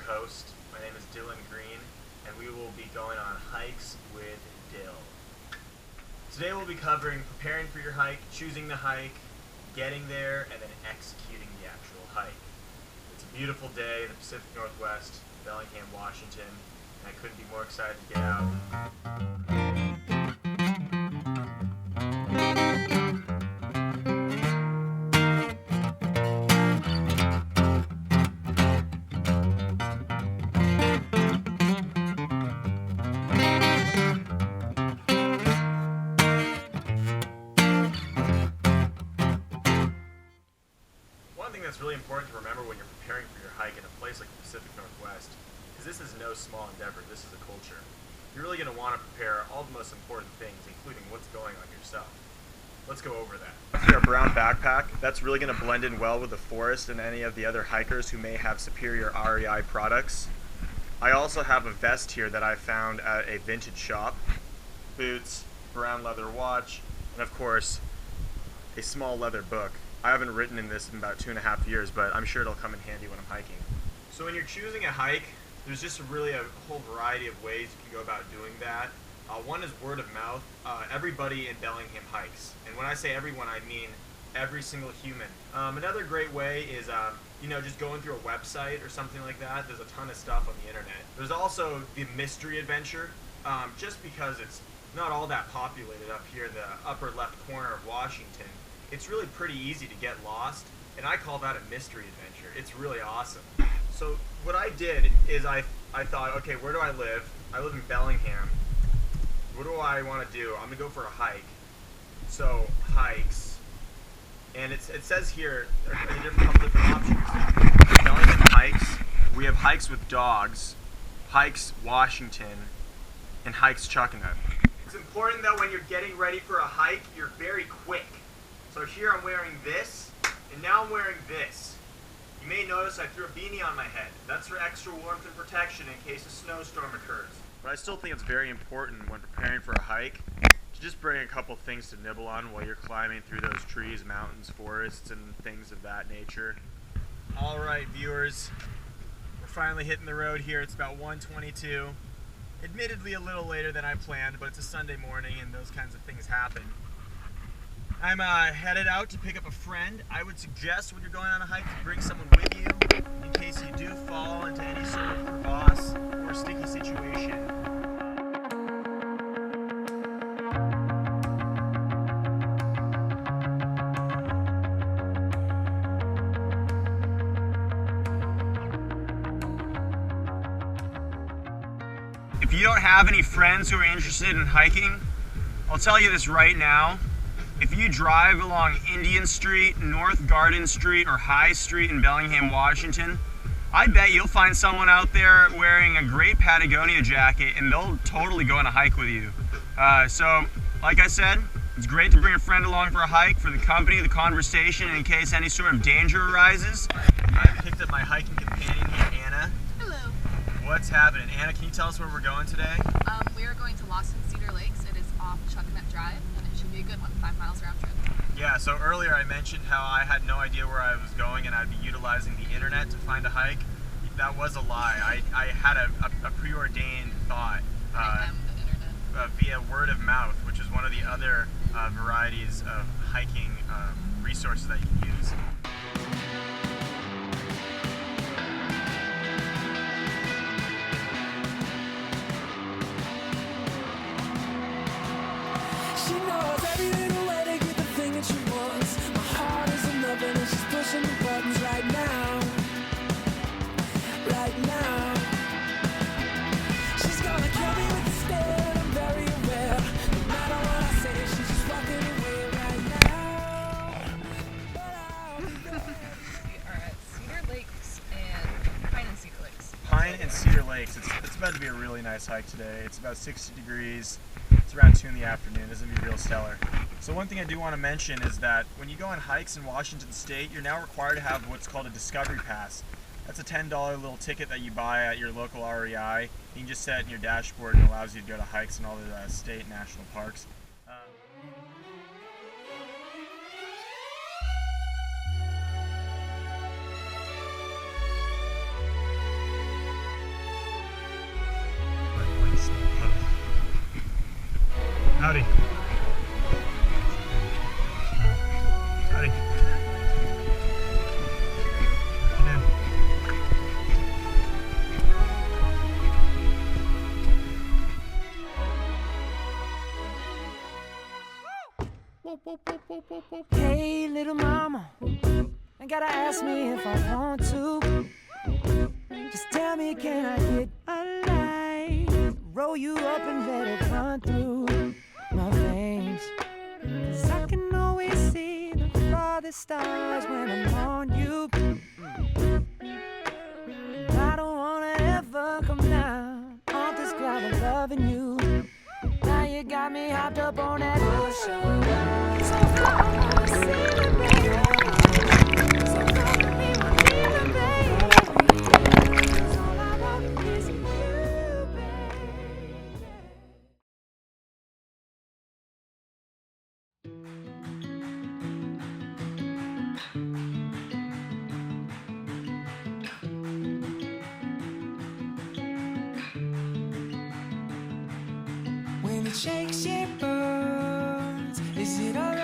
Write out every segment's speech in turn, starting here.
host. My name is Dylan Green, and we will be going on hikes with Dill. Today we'll be covering preparing for your hike, choosing the hike, getting there, and then executing the actual hike. It's a beautiful day in the Pacific Northwest, Bellingham, Washington, and I couldn't be more excited to get out. That's really important to remember when you're preparing for your hike in a place like the Pacific Northwest, because this is no small endeavor, this is a culture. You're really going to want to prepare all the most important things, including what's going on yourself. Let's go over that. Your brown backpack, that's really going to blend in well with the forest and any of the other hikers who may have superior REI products. I also have a vest here that I found at a vintage shop, boots, brown leather watch, and of course, a small leather book. I haven't written in this in about 2.5 years, but I'm sure it'll come in handy when I'm hiking. So when you're choosing a hike, there's just really a whole variety of ways you can go about doing that. One is word of mouth. Everybody in Bellingham hikes. And when I say everyone, I mean every single human. Another great way is just going through a website or something like that. There's a ton of stuff on the internet. There's also the mystery adventure, just because it's not all that populated up here in the upper left corner of Washington. It's really pretty easy to get lost, and I call that a mystery adventure. It's really awesome. So what I did is I thought, okay, where do I live? I live in Bellingham. What do I want to do? I'm going to go for a hike. So, hikes. And it says here, there's a couple different options. Bellingham hikes. We have hikes with dogs, hikes Washington, and hikes Chuckanut. It's important that when you're getting ready for a hike, you're very quick. So here I'm wearing this, and now I'm wearing this. You may notice I threw a beanie on my head. That's for extra warmth and protection in case a snowstorm occurs. But I still think it's very important when preparing for a hike to just bring a couple things to nibble on while you're climbing through those trees, mountains, forests, and things of that nature. All right, viewers, we're finally hitting the road here. It's about 1:22. Admittedly a little later than I planned, but it's a Sunday morning and those kinds of things happen. I'm headed out to pick up a friend. I would suggest when you're going on a hike to bring someone with you in case you do fall into any sort of crevasse or sticky situation. If you don't have any friends who are interested in hiking, I'll tell you this right now. If you drive along Indian Street, North Garden Street, or High Street in Bellingham, Washington, I bet you'll find someone out there wearing a great Patagonia jacket and they'll totally go on a hike with you. So, like I said, it's great to bring a friend along for a hike, for the company, the conversation, in case any sort of danger arises. I picked up my hiking companion here, Anna. Hello. What's happening? Anna, can you tell us where we're going today? We are going to Lost in Cedar Lakes. It is off Chuckanut Drive, and it should be a good one, 5 miles round trip. Yeah, so earlier I mentioned how I had no idea where I was going and I'd be utilizing the internet to find a hike. That was a lie. I had a preordained thought I am the internet. Via word of mouth, which is one of the other varieties of hiking resources that you can use. She knows every little way to get the thing that she wants. My heart is in love and she's pushing the buttons right now. Right now. She's gonna kill me with the stare and I'm very aware. No matter what I say, she's just walking away right now. But I'll be there. We are at Cedar Lakes and Pine and Cedar Lakes. Pine and Cedar Lakes. It's about to be a really nice hike today. It's about 60 degrees. It's around 2 in the afternoon. It's going to be real stellar. So one thing I do want to mention is that when you go on hikes in Washington State, you're now required to have what's called a Discovery Pass. That's a $10 little ticket that you buy at your local REI. You can just set it in your dashboard and it allows you to go to hikes in all the state and national parks. Howdy. Howdy. Get in. Hey, little mama, you gotta ask me if I want to. Just tell me, can I get a light? Roll you up and let it run through my veins. 'Cause I can always see the farthest stars when I'm on you. And I don't wanna ever come down off this cloud of loving you. Now you got me hopped up on that ocean. So far, I wanna see the baby. So far, I need my feeling, baby. 'Cause all I want is you, baby. When it shakes your bones, is it alright?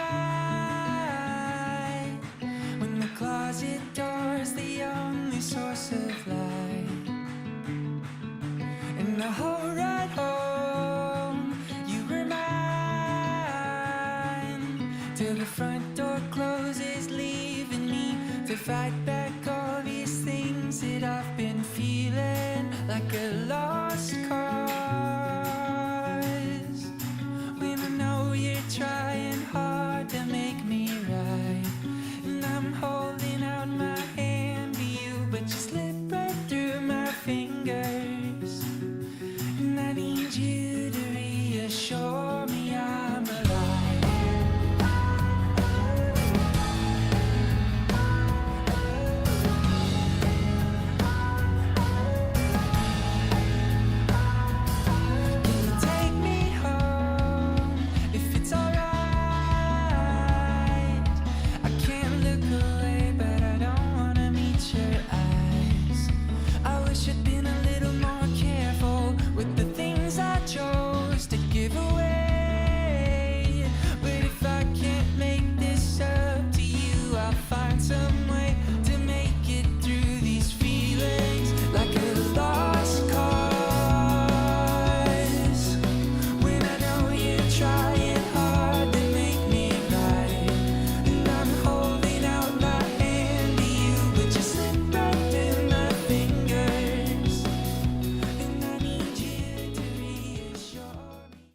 When the closet door's the only source of light, and the whole ride home, you were mine, till the front door closes, leaving me to fight back all these things that I've been feeling like a lost